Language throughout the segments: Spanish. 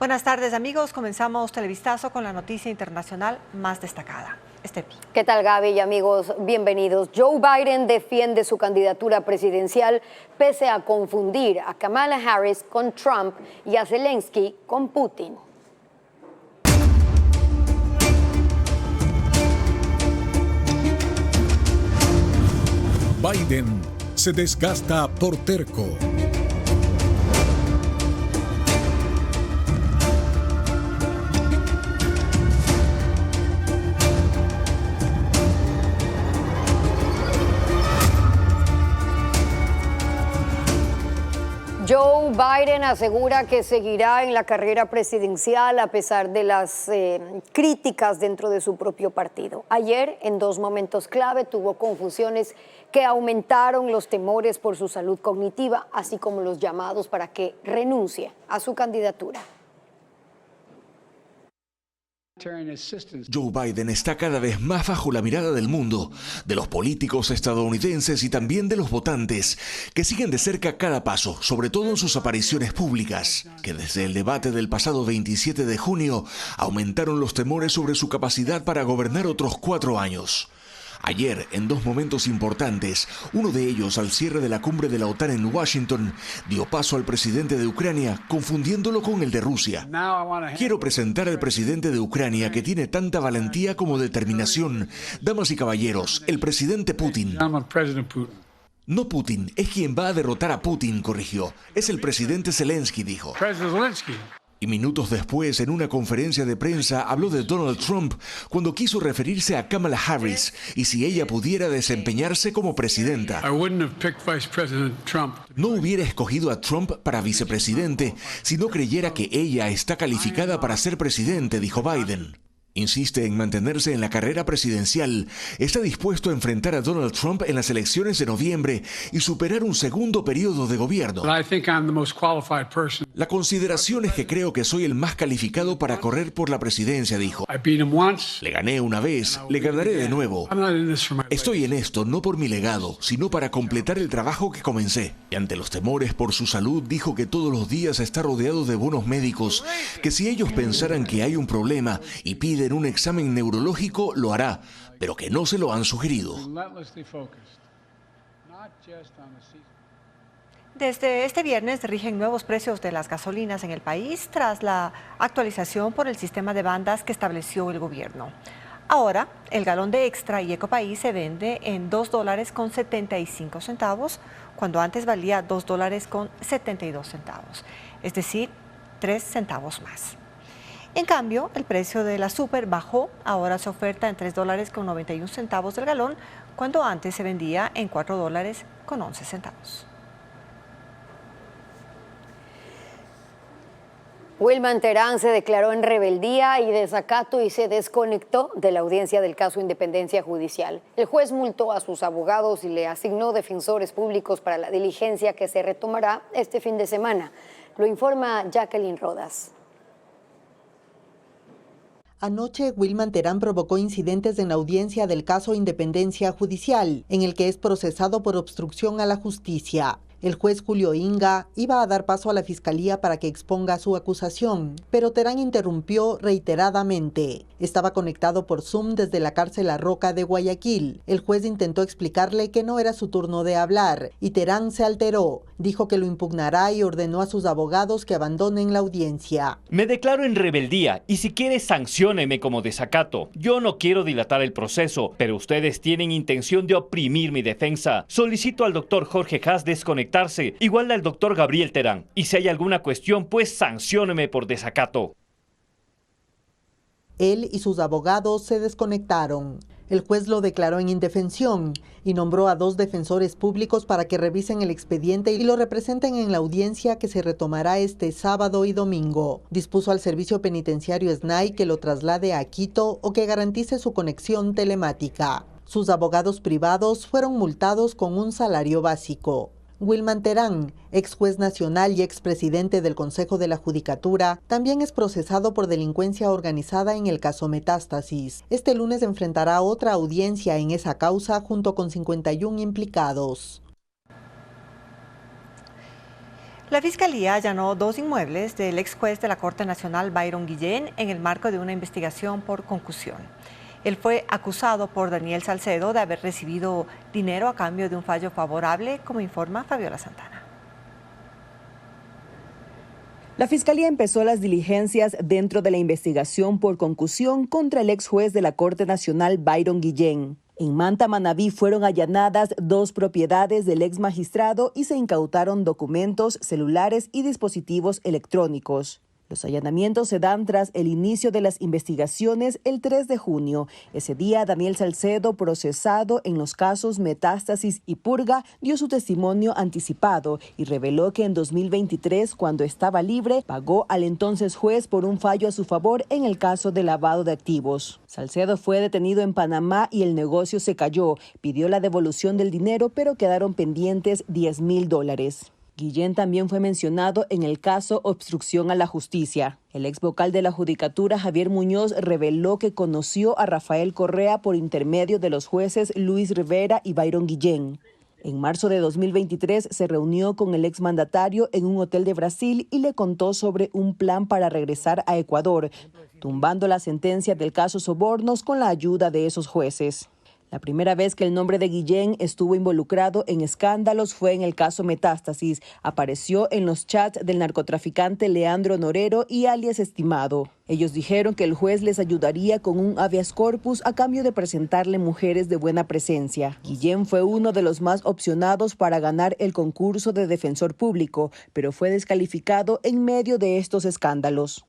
Buenas tardes, amigos. Comenzamos Televistazo con la noticia internacional más destacada. Estefi. ¿Qué tal, Gaby y amigos? Bienvenidos. Joe Biden defiende su candidatura presidencial pese a confundir a Kamala Harris con Trump y a Zelensky con Putin. Biden se desgasta por terco. Joe Biden asegura que seguirá en la carrera presidencial a pesar de las críticas dentro de su propio partido. Ayer, en dos momentos clave, tuvo confusiones que aumentaron los temores por su salud cognitiva, así como los llamados para que renuncie a su candidatura. Joe Biden está cada vez más bajo la mirada del mundo, de los políticos estadounidenses y también de los votantes, que siguen de cerca cada paso, sobre todo en sus apariciones públicas, que desde el debate del pasado 27 de junio aumentaron los temores sobre su capacidad para gobernar otros 4 años. Ayer, en dos momentos importantes, uno de ellos al cierre de la cumbre de la OTAN en Washington, dio paso al presidente de Ucrania, confundiéndolo con el de Rusia. Quiero presentar al presidente de Ucrania, que tiene tanta valentía como determinación. Damas y caballeros, el presidente Putin. No Putin, es quien va a derrotar a Putin, corrigió. Es el presidente Zelensky, dijo. Y minutos después, en una conferencia de prensa, habló de Donald Trump cuando quiso referirse a Kamala Harris y si ella pudiera desempeñarse como presidenta. No hubiera escogido a Trump para vicepresidente si no creyera que ella está calificada para ser presidente, dijo Biden. Insiste en mantenerse en la carrera presidencial. Está dispuesto a enfrentar a Donald Trump en las elecciones de noviembre y superar un segundo periodo de gobierno. La consideración es que creo que soy el más calificado para correr por la presidencia, dijo. Le gané una vez, le ganaré de nuevo. Estoy en esto no por mi legado, sino para completar el trabajo que comencé. Y ante los temores por su salud, dijo que todos los días está rodeado de buenos médicos, que si ellos pensaran que hay un problema y piden un examen neurológico, lo hará, pero que no se lo han sugerido. Desde este viernes rigen nuevos precios de las gasolinas en el país tras la actualización por el sistema de bandas que estableció el gobierno. Ahora, el galón de Extra y Ecopaís se vende en $2.75, cuando antes valía $2.72, es decir, 3 centavos más. En cambio, el precio de la Super bajó, ahora se oferta en $3.91 del galón, cuando antes se vendía en $4.11. Wilman Terán se declaró en rebeldía y desacato y se desconectó de la audiencia del caso Independencia Judicial. El juez multó a sus abogados y le asignó defensores públicos para la diligencia que se retomará este fin de semana. Lo informa Jacqueline Rodas. Anoche, Wilman Terán provocó incidentes en la audiencia del caso Independencia Judicial, en el que es procesado por obstrucción a la justicia. El juez Julio Inga iba a dar paso a la fiscalía para que exponga su acusación, pero Terán interrumpió reiteradamente. Estaba conectado por Zoom desde la cárcel La Roca de Guayaquil. El juez intentó explicarle que no era su turno de hablar y Terán se alteró. Dijo que lo impugnará y ordenó a sus abogados que abandonen la audiencia. Me declaro en rebeldía y si quiere sancióneme como desacato. Yo no quiero dilatar el proceso, pero ustedes tienen intención de oprimir mi defensa. Solicito al doctor Jorge Haas desconectarse, igual al doctor Gabriel Terán. Y si hay alguna cuestión, pues sancióneme por desacato. Él y sus abogados se desconectaron. El juez lo declaró en indefensión y nombró a 2 defensores públicos para que revisen el expediente y lo representen en la audiencia que se retomará este sábado y domingo. Dispuso al servicio penitenciario SNAI que lo traslade a Quito o que garantice su conexión telemática. Sus abogados privados fueron multados con un salario básico. Wilman Terán, ex juez nacional y expresidente del Consejo de la Judicatura, también es procesado por delincuencia organizada en el caso Metástasis. Este lunes enfrentará otra audiencia en esa causa junto con 51 implicados. La Fiscalía allanó 2 inmuebles del ex juez de la Corte Nacional Byron Guillén en el marco de una investigación por concusión. Él fue acusado por Daniel Salcedo de haber recibido dinero a cambio de un fallo favorable, como informa Fabiola Santana. La Fiscalía empezó las diligencias dentro de la investigación por concusión contra el ex juez de la Corte Nacional Byron Guillén. En Manta, Manabí, fueron allanadas 2 propiedades del ex magistrado y se incautaron documentos, celulares y dispositivos electrónicos. Los allanamientos se dan tras el inicio de las investigaciones el 3 de junio. Ese día, Daniel Salcedo, procesado en los casos Metástasis y Purga, dio su testimonio anticipado y reveló que en 2023, cuando estaba libre, pagó al entonces juez por un fallo a su favor en el caso de lavado de activos. Salcedo fue detenido en Panamá y el negocio se cayó. Pidió la devolución del dinero, pero quedaron pendientes $10,000. Guillén también fue mencionado en el caso Obstrucción a la Justicia. El ex vocal de la Judicatura, Javier Muñoz, reveló que conoció a Rafael Correa por intermedio de los jueces Luis Rivera y Byron Guillén. En marzo de 2023 se reunió con el exmandatario en un hotel de Brasil y le contó sobre un plan para regresar a Ecuador, tumbando la sentencia del caso Sobornos con la ayuda de esos jueces. La primera vez que el nombre de Guillén estuvo involucrado en escándalos fue en el caso Metástasis. Apareció en los chats del narcotraficante Leandro Norero y alias Estimado. Ellos dijeron que el juez les ayudaría con un habeas corpus a cambio de presentarle mujeres de buena presencia. Guillén fue uno de los más opcionados para ganar el concurso de defensor público, pero fue descalificado en medio de estos escándalos.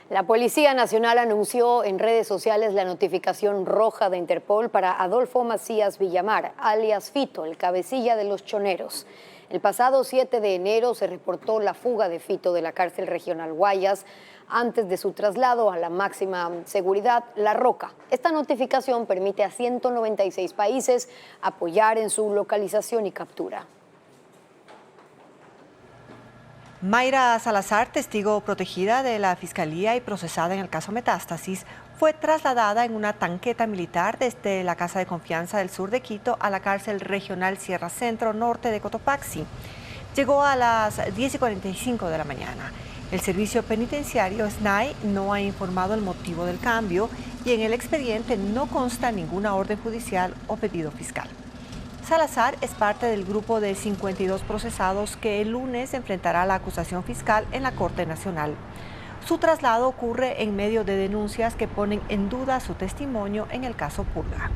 La Policía Nacional anunció en redes sociales la notificación roja de Interpol para Adolfo Macías Villamar, alias Fito, el cabecilla de los choneros. El pasado 7 de enero se reportó la fuga de Fito de la cárcel regional Guayas antes de su traslado a la máxima seguridad, La Roca. Esta notificación permite a 196 países apoyar en su localización y captura. Mayra Salazar, testigo protegida de la Fiscalía y procesada en el caso Metástasis, fue trasladada en una tanqueta militar desde la Casa de Confianza del sur de Quito a la cárcel regional Sierra Centro Norte de Cotopaxi. Llegó a las 10:45 de la mañana. El servicio penitenciario SNAI no ha informado el motivo del cambio y en el expediente no consta ninguna orden judicial o pedido fiscal. Salazar es parte del grupo de 52 procesados que el lunes enfrentará la acusación fiscal en la Corte Nacional. Su traslado ocurre en medio de denuncias que ponen en duda su testimonio en el caso Purga.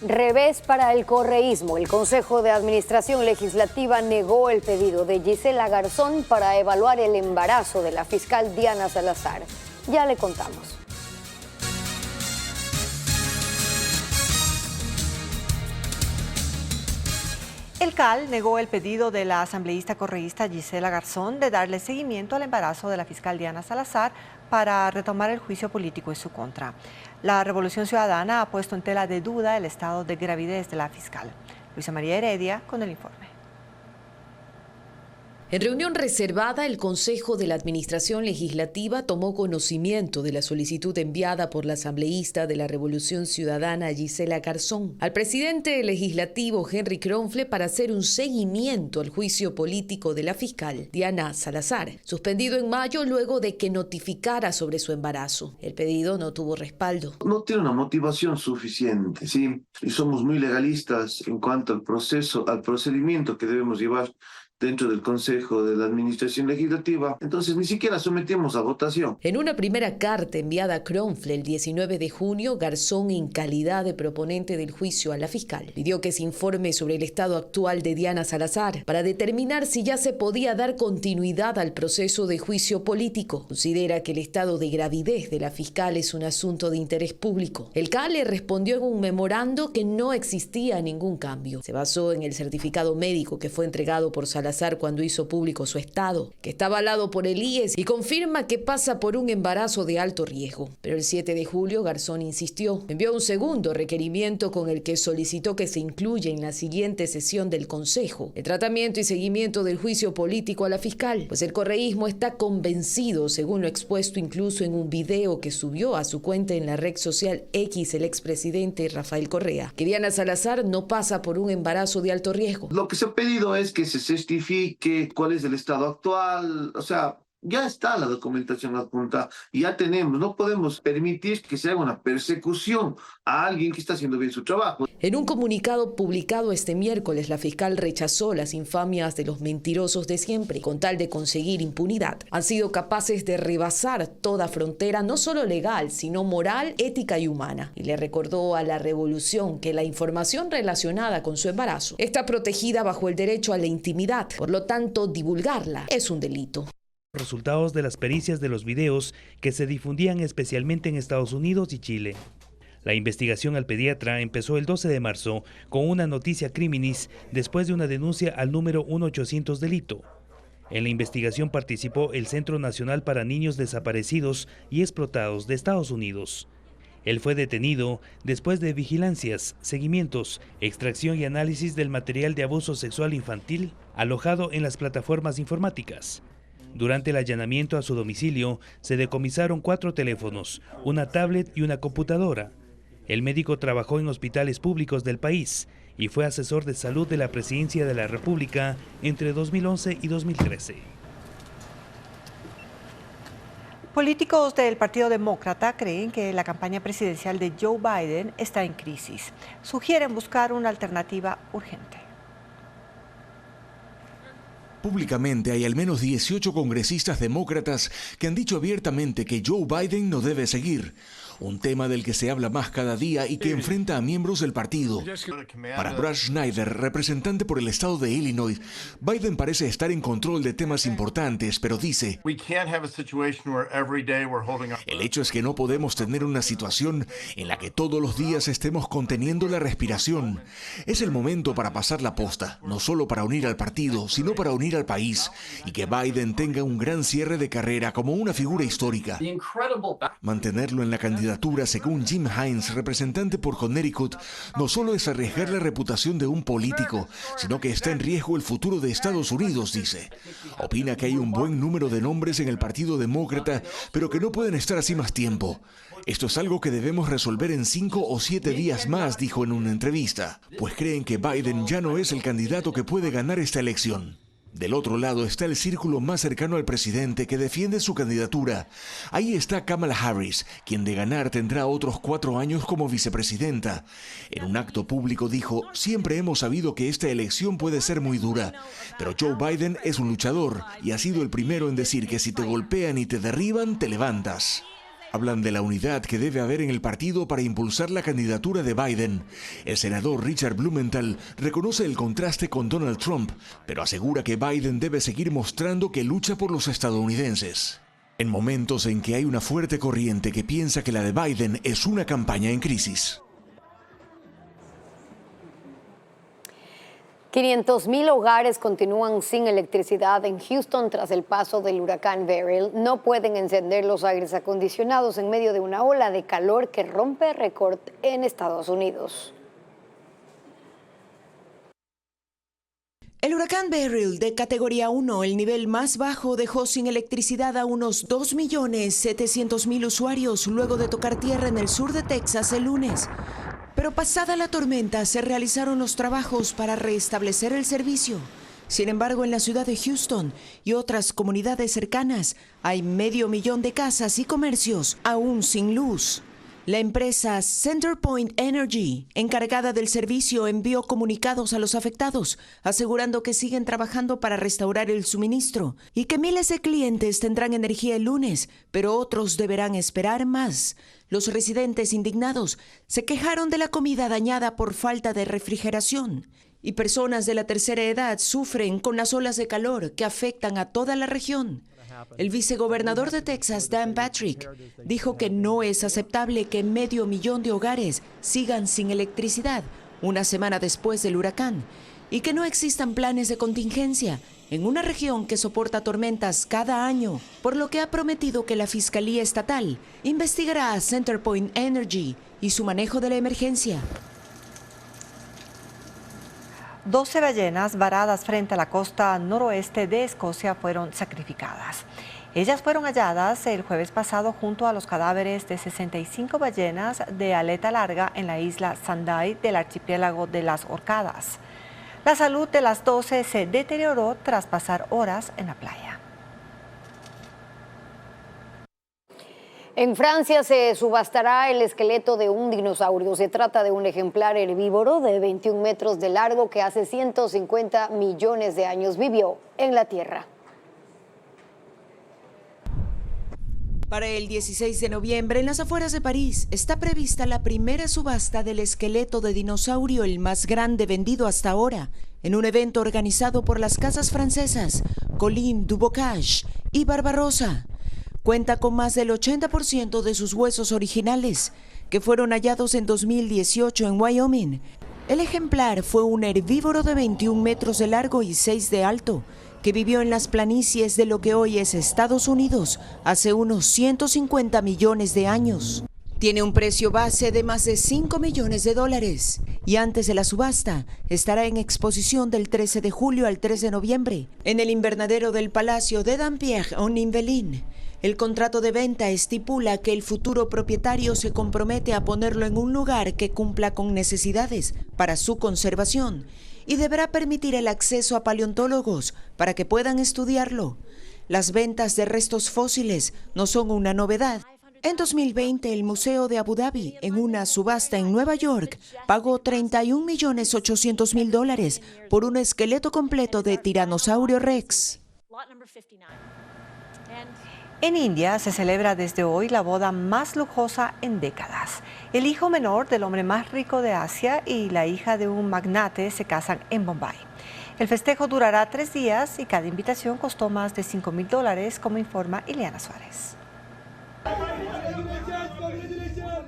Revés para el correísmo. El Consejo de Administración Legislativa negó el pedido de Gisela Garzón para evaluar el embarazo de la fiscal Diana Salazar. Ya le contamos. El CAL negó el pedido de la asambleísta correísta Gisela Garzón de darle seguimiento al embarazo de la fiscal Diana Salazar para retomar el juicio político en su contra. La Revolución Ciudadana ha puesto en tela de duda el estado de gravidez de la fiscal. Luisa María Heredia con el informe. En reunión reservada, el Consejo de la Administración Legislativa tomó conocimiento de la solicitud enviada por la asambleísta de la Revolución Ciudadana Gisela Garzón al presidente legislativo Henry Kronfle para hacer un seguimiento al juicio político de la fiscal Diana Salazar, suspendido en mayo luego de que notificara sobre su embarazo. El pedido no tuvo respaldo. No tiene una motivación suficiente, ¿sí? Y somos muy legalistas en cuanto al proceso, al procedimiento que debemos llevar dentro del Consejo de la Administración Legislativa, entonces ni siquiera sometimos a votación. En una primera carta enviada a Kronfle el 19 de junio, Garzón, en calidad de proponente del juicio a la fiscal, pidió que se informe sobre el estado actual de Diana Salazar para determinar si ya se podía dar continuidad al proceso de juicio político. Considera que el estado de gravidez de la fiscal es un asunto de interés público. El CAL le respondió en un memorando que no existía ningún cambio. Se basó en el certificado médico que fue entregado por Salazar Salazar cuando hizo público su estado, que está avalado por el IES y confirma que pasa por un embarazo de alto riesgo. Pero el 7 de julio Garzón insistió, envió un segundo requerimiento con el que solicitó que se incluya en la siguiente sesión del Consejo el tratamiento y seguimiento del juicio político a la fiscal, pues el correísmo está convencido, según lo expuesto incluso en un video que subió a su cuenta en la red social X el expresidente Rafael Correa, que Diana Salazar no pasa por un embarazo de alto riesgo. Lo que se ha pedido es que se certifique cuál es el estado actual, o sea, ya está la documentación adjunta, ya tenemos, no podemos permitir que se haga una persecución a alguien que está haciendo bien su trabajo. En un comunicado publicado este miércoles, la fiscal rechazó las infamias de los mentirosos de siempre, con tal de conseguir impunidad. Han sido capaces de rebasar toda frontera, no solo legal, sino moral, ética y humana. Y le recordó a la revolución que la información relacionada con su embarazo está protegida bajo el derecho a la intimidad. Por lo tanto, divulgarla es un delito. Resultados de las pericias de los videos que se difundían especialmente en Estados Unidos y Chile. La investigación al pediatra empezó el 12 de marzo con una noticia criminis después de una denuncia al número 1800 delito. En la investigación participó el Centro Nacional para Niños Desaparecidos y Explotados de Estados Unidos. Él fue detenido después de vigilancias, seguimientos, extracción y análisis del material de abuso sexual infantil alojado en las plataformas informáticas. Durante el allanamiento a su domicilio, se decomisaron 4 teléfonos, una tablet y una computadora. El médico trabajó en hospitales públicos del país y fue asesor de salud de la Presidencia de la República entre 2011 y 2013. Políticos del Partido Demócrata creen que la campaña presidencial de Joe Biden está en crisis. Sugieren buscar una alternativa urgente. Públicamente hay al menos 18 congresistas demócratas que han dicho abiertamente que Joe Biden no debe seguir, un tema del que se habla más cada día y que enfrenta a miembros del partido. Para Brad Schneider, representante por el estado de Illinois, Biden parece estar en control de temas importantes, pero dice, el hecho es que no podemos tener una situación en la que todos los días estemos conteniendo la respiración. Es el momento para pasar la posta, no solo para unir al partido, sino para unir al país, y que Biden tenga un gran cierre de carrera como una figura histórica. Mantenerlo en la candidatura, según Jim Hines, representante por Connecticut, no solo es arriesgar la reputación de un político, sino que está en riesgo el futuro de Estados Unidos, dice. Opina que hay un buen número de nombres en el Partido Demócrata, pero que no pueden estar así más tiempo. Esto es algo que debemos resolver en 5 o 7 días más, dijo en una entrevista, pues creen que Biden ya no es el candidato que puede ganar esta elección. Del otro lado está el círculo más cercano al presidente que defiende su candidatura. Ahí está Kamala Harris, quien de ganar tendrá otros 4 años como vicepresidenta. En un acto público dijo, siempre hemos sabido que esta elección puede ser muy dura, pero Joe Biden es un luchador y ha sido el primero en decir que si te golpean y te derriban, te levantas. Hablan de la unidad que debe haber en el partido para impulsar la candidatura de Biden. El senador Richard Blumenthal reconoce el contraste con Donald Trump, pero asegura que Biden debe seguir mostrando que lucha por los estadounidenses. En momentos en que hay una fuerte corriente que piensa que la de Biden es una campaña en crisis. 500,000 hogares continúan sin electricidad en Houston tras el paso del huracán Beryl. No pueden encender los aires acondicionados en medio de una ola de calor que rompe récord en Estados Unidos. El huracán Beryl de categoría 1, el nivel más bajo, dejó sin electricidad a unos 2.700.000 usuarios luego de tocar tierra en el sur de Texas el lunes. Pero pasada la tormenta se realizaron los trabajos para restablecer el servicio. Sin embargo, en la ciudad de Houston y otras comunidades cercanas hay 500,000 de casas y comercios aún sin luz. La empresa CenterPoint Energy, encargada del servicio, envió comunicados a los afectados, asegurando que siguen trabajando para restaurar el suministro y que miles de clientes tendrán energía el lunes, pero otros deberán esperar más. Los residentes indignados se quejaron de la comida dañada por falta de refrigeración. Y personas de la tercera edad sufren con las olas de calor que afectan a toda la región. El vicegobernador de Texas, Dan Patrick, dijo que no es aceptable que 500,000 de hogares sigan sin electricidad una semana después del huracán y que no existan planes de contingencia en una región que soporta tormentas cada año, por lo que ha prometido que la Fiscalía Estatal investigará a Centerpoint Energy y su manejo de la emergencia. 12 ballenas varadas frente a la costa noroeste de Escocia fueron sacrificadas. Ellas fueron halladas el jueves pasado junto a los cadáveres de 65 ballenas de aleta larga en la isla Sunday del archipiélago de las Orcadas. La salud de las 12 se deterioró tras pasar horas en la playa. En Francia se subastará el esqueleto de un dinosaurio. Se trata de un ejemplar herbívoro de 21 metros de largo que hace 150 millones de años vivió en la Tierra. Para el 16 de noviembre, en las afueras de París, está prevista la primera subasta del esqueleto de dinosaurio, el más grande vendido hasta ahora, en un evento organizado por las casas francesas Colline du Bocage y Barbarossa. Cuenta con más del 80% de sus huesos originales, que fueron hallados en 2018 en Wyoming. El ejemplar fue un herbívoro de 21 metros de largo y 6 de alto, que vivió en las planicies de lo que hoy es Estados Unidos hace unos 150 millones de años. Tiene un precio base de más de $5 millones y antes de la subasta estará en exposición del 13 de julio al 3 de noviembre en el invernadero del Palacio de Dampierre-en-Yvelines. El contrato de venta estipula que el futuro propietario se compromete a ponerlo en un lugar que cumpla con necesidades para su conservación y deberá permitir el acceso a paleontólogos para que puedan estudiarlo. Las ventas de restos fósiles no son una novedad. En 2020, el Museo de Abu Dhabi, en una subasta en Nueva York, pagó $31.800.000 por un esqueleto completo de Tiranosaurio Rex. En India se celebra desde hoy la boda más lujosa en décadas. El hijo menor del hombre más rico de Asia y la hija de un magnate se casan en Bombay. El festejo durará 3 días y cada invitación costó más de $5.000, como informa Ileana Suárez.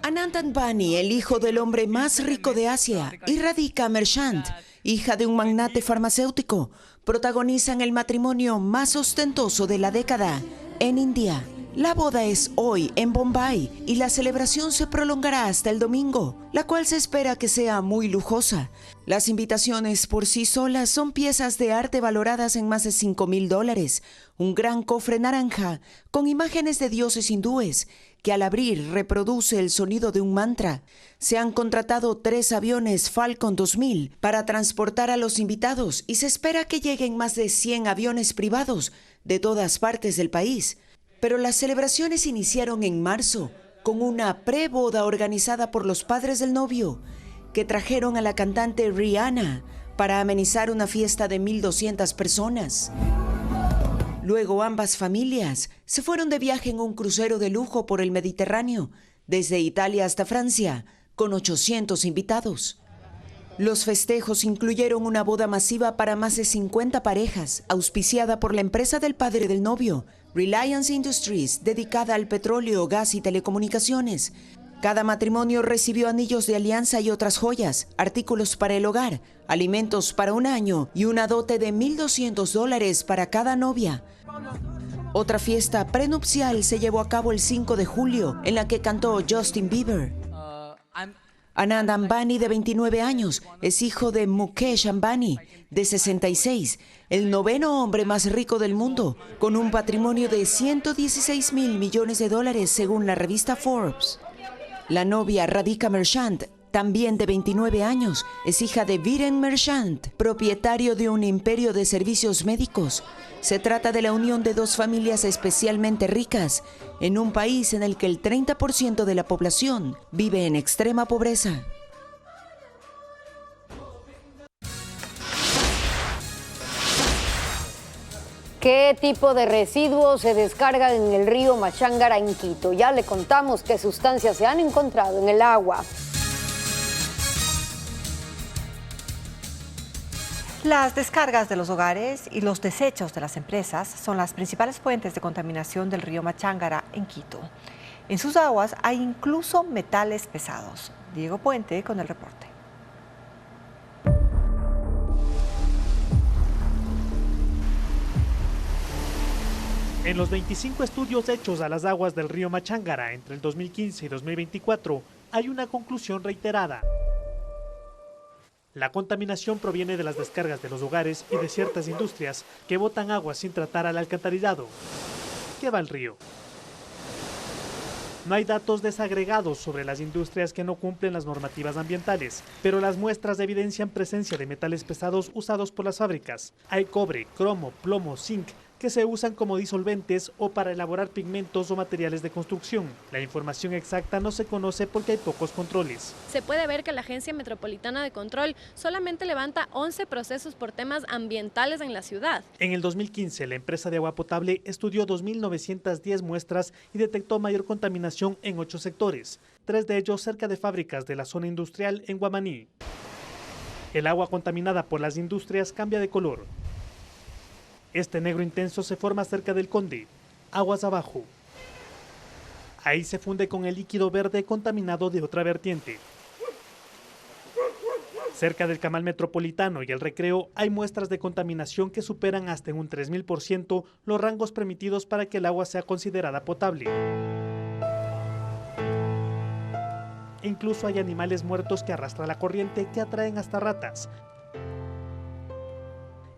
Anand Ambani, el hijo del hombre más rico de Asia, y Radhika Merchant, hija de un magnate farmacéutico, protagonizan el matrimonio más ostentoso de la década en India. La boda es hoy en Bombay y la celebración se prolongará hasta el domingo, la cual se espera que sea muy lujosa. Las invitaciones por sí solas son piezas de arte valoradas en más de $5.000, un gran cofre naranja con imágenes de dioses hindúes que al abrir reproduce el sonido de un mantra. Se han contratado 3 aviones Falcon 2000 para transportar a los invitados y se espera que lleguen más de 100 aviones privados de todas partes del país. Pero las celebraciones iniciaron en marzo con una preboda organizada por los padres del novio, que trajeron a la cantante Rihanna para amenizar una fiesta de 1.200 personas. Luego ambas familias se fueron de viaje en un crucero de lujo por el Mediterráneo, desde Italia hasta Francia, con 800 invitados. Los festejos incluyeron una boda masiva para más de 50 parejas, auspiciada por la empresa del padre del novio, Reliance Industries, dedicada al petróleo, gas y telecomunicaciones. Cada matrimonio recibió anillos de alianza y otras joyas, artículos para el hogar, alimentos para un año y una dote de $1.200 para cada novia. Otra fiesta prenupcial se llevó a cabo el 5 de julio, en la que cantó Justin Bieber. Anand Ambani, de 29 años, es hijo de Mukesh Ambani, de 66, el 9º hombre más rico del mundo, con un patrimonio de $116.000 millones según la revista Forbes. La novia Radhika Merchant, también de 29 años, es hija de Viren Merchant, propietario de un imperio de servicios médicos. Se trata de la unión de 2 familias especialmente ricas, en un país en el que el 30% de la población vive en extrema pobreza. ¿Qué tipo de residuos se descargan en el río Machángara en Quito? Ya le contamos qué sustancias se han encontrado en el agua. Las descargas de los hogares y los desechos de las empresas son las principales fuentes de contaminación del río Machángara en Quito. En sus aguas hay incluso metales pesados. Diego Puente con el reporte. En los 25 estudios hechos a las aguas del río Machángara entre el 2015 y 2024, hay una conclusión reiterada. La contaminación proviene de las descargas de los hogares y de ciertas industrias que botan agua sin tratar al alcantarillado, que va al río. No hay datos desagregados sobre las industrias que no cumplen las normativas ambientales, pero las muestras evidencian presencia de metales pesados usados por las fábricas. Hay cobre, cromo, plomo, zinc, que se usan como disolventes o para elaborar pigmentos o materiales de construcción. La información exacta no se conoce porque hay pocos controles. Se puede ver que la Agencia Metropolitana de Control solamente levanta 11 procesos por temas ambientales en la ciudad. En el 2015, la empresa de agua potable estudió 2.910 muestras y detectó mayor contaminación en 8 sectores, 3 de ellos cerca de fábricas de la zona industrial en Guamaní. El agua contaminada por las industrias cambia de color. Este negro intenso se forma cerca del Conde, aguas abajo. Ahí se funde con el líquido verde contaminado de otra vertiente. Cerca del Camal Metropolitano y el Recreo hay muestras de contaminación que superan hasta en un 3000% los rangos permitidos para que el agua sea considerada potable. Incluso hay animales muertos que arrastra la corriente que atraen hasta ratas,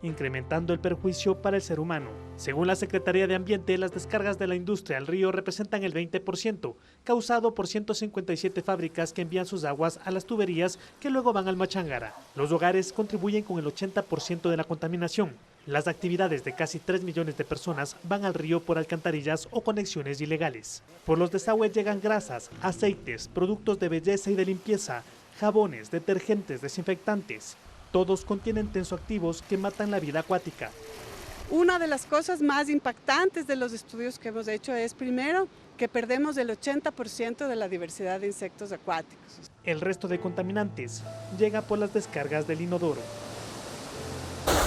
incrementando el perjuicio para el ser humano. Según la Secretaría de Ambiente, las descargas de la industria al río representan el 20%, causado por 157 fábricas que envían sus aguas a las tuberías que luego van al Machángara. Los hogares contribuyen con el 80% de la contaminación. Las actividades de casi 3 millones de personas van al río por alcantarillas o conexiones ilegales. Por los desagües llegan grasas, aceites, productos de belleza y de limpieza, jabones, detergentes, desinfectantes. Todos contienen tensoactivos que matan la vida acuática. Una de las cosas más impactantes de los estudios que hemos hecho es, primero, que perdemos el 80% de la diversidad de insectos acuáticos. El resto de contaminantes llega por las descargas del inodoro.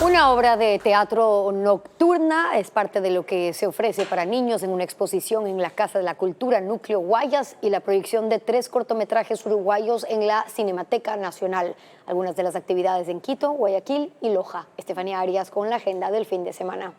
Una obra de teatro nocturna es parte de lo que se ofrece para niños en una exposición en la Casa de la Cultura Núcleo Guayas y la proyección de 3 cortometrajes uruguayos en la Cinemateca Nacional. Algunas de las actividades en Quito, Guayaquil y Loja. Estefanía Arias con la agenda del fin de semana.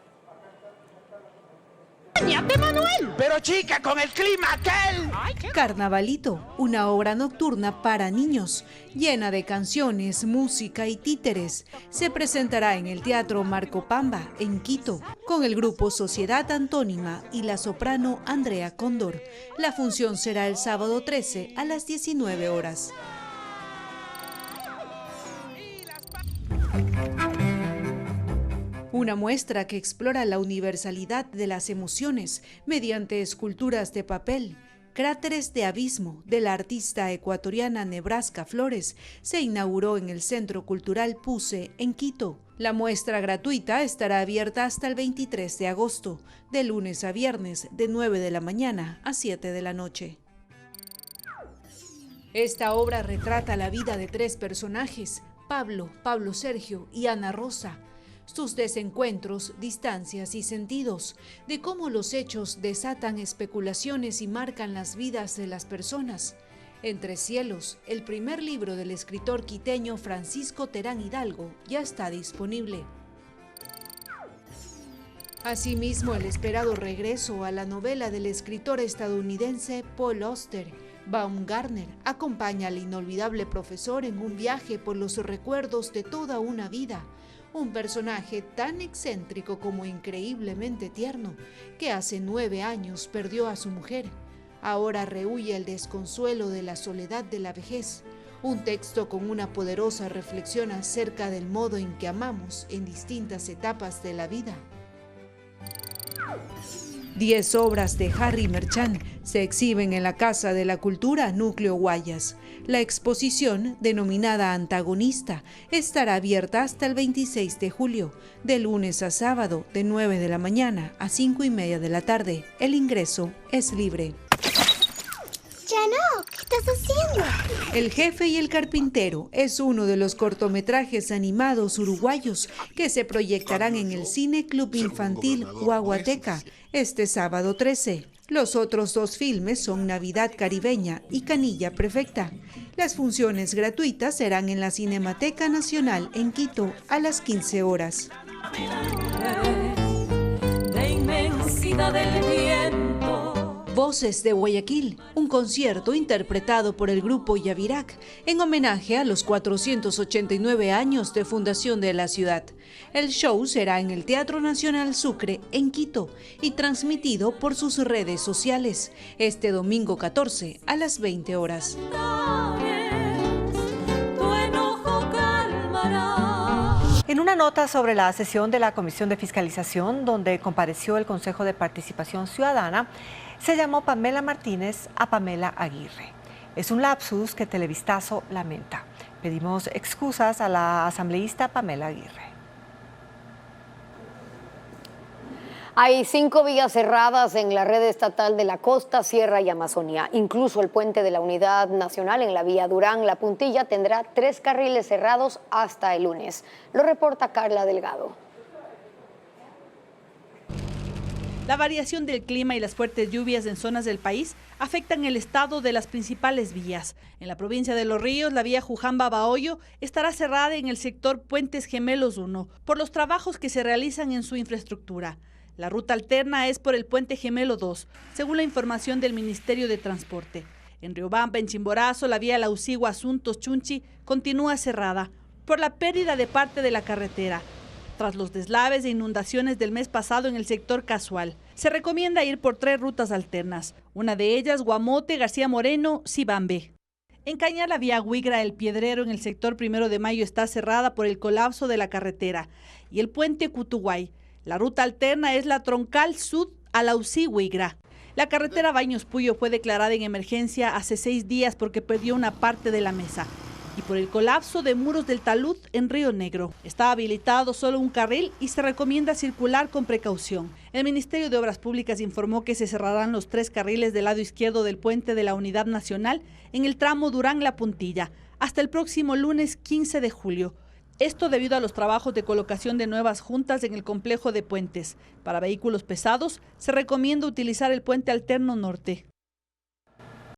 ¡Cáñate, Manuel! Pero chica, con el clima aquel. Carnavalito, una obra nocturna para niños, llena de canciones, música y títeres. Se presentará en el Teatro Marco Pamba, en Quito, con el grupo Sociedad Antónima y la soprano Andrea Cóndor. La función será el sábado 13 a las 19 horas. Una muestra que explora la universalidad de las emociones mediante esculturas de papel. Cráteres de abismo, de la artista ecuatoriana Nebraska Flores, se inauguró en el Centro Cultural Puse, en Quito. La muestra gratuita estará abierta hasta el 23 de agosto, de lunes a viernes, de 9 de la mañana a 7 de la noche. Esta obra retrata la vida de 3 personajes, Pablo Sergio y Ana Rosa, sus desencuentros, distancias y sentidos, de cómo los hechos desatan especulaciones y marcan las vidas de las personas. Entre Cielos, el primer libro del escritor quiteño Francisco Terán Hidalgo, ya está disponible. Asimismo, el esperado regreso a la novela del escritor estadounidense Paul Auster, Baumgartner, acompaña al inolvidable profesor en un viaje por los recuerdos de toda una vida. Un personaje tan excéntrico como increíblemente tierno, que hace 9 años perdió a su mujer. Ahora rehúye el desconsuelo de la soledad de la vejez. Un texto con una poderosa reflexión acerca del modo en que amamos en distintas etapas de la vida. 10 obras de Harry Merchant se exhiben en la Casa de la Cultura Núcleo Guayas. La exposición, denominada Antagonista, estará abierta hasta el 26 de julio, de lunes a sábado, de 9 de la mañana a 5:30 de la tarde. El ingreso es libre. Chano, ¿qué estás haciendo? El jefe y el carpintero es uno de los cortometrajes animados uruguayos que se proyectarán en el Cine Club Infantil Guaguateca este sábado 13. Los otros 2 filmes son Navidad Caribeña y Canilla Perfecta. Las funciones gratuitas serán en la Cinemateca Nacional en Quito a las 15 horas. De inmensidad. vida del viento. Voces de Guayaquil, un concierto interpretado por el grupo Yavirac en homenaje a los 489 años de fundación de la ciudad. El show será en el Teatro Nacional Sucre, en Quito, y transmitido por sus redes sociales, este domingo 14 a las 20 horas. En una nota sobre la sesión de la Comisión de Fiscalización, donde compareció el Consejo de Participación Ciudadana, se llamó Pamela Martínez a Pamela Aguirre. Es un lapsus que Televistazo lamenta. Pedimos excusas a la asambleísta Pamela Aguirre. Hay 5 vías cerradas en la red estatal de la costa, sierra y Amazonía. Incluso el puente de la Unidad Nacional en la vía Durán-La Puntilla tendrá 3 carriles cerrados hasta el lunes. Lo reporta Carla Delgado. La variación del clima y las fuertes lluvias en zonas del país afectan el estado de las principales vías. En la provincia de Los Ríos, la vía Jujamba-Bahoyo estará cerrada en el sector Puentes Gemelos 1 por los trabajos que se realizan en su infraestructura. La ruta alterna es por el Puente Gemelo 2, según la información del Ministerio de Transporte. En Riobamba, en Chimborazo, la vía Lausigua-Asuntos-Chunchi continúa cerrada por la pérdida de parte de la carretera. Tras los deslaves e inundaciones del mes pasado en el sector Casual, se recomienda ir por 3 rutas alternas, una de ellas Guamote, García Moreno, Sibambe. En Cañar, la vía Huigra El Piedrero en el sector 1 de Mayo está cerrada por el colapso de la carretera y el puente Cutuguay. La ruta alterna es la troncal Sud a Lausí-Huigra. La carretera Baños Puyo fue declarada en emergencia hace 6 días porque perdió una parte de la mesa y por el colapso de muros del talud en Río Negro. Está habilitado solo un carril y se recomienda circular con precaución. El Ministerio de Obras Públicas informó que se cerrarán los 3 carriles del lado izquierdo del puente de la Unidad Nacional en el tramo Durán-La Puntilla hasta el próximo lunes 15 de julio. Esto debido a los trabajos de colocación de nuevas juntas en el complejo de puentes. Para vehículos pesados, se recomienda utilizar el puente alterno norte.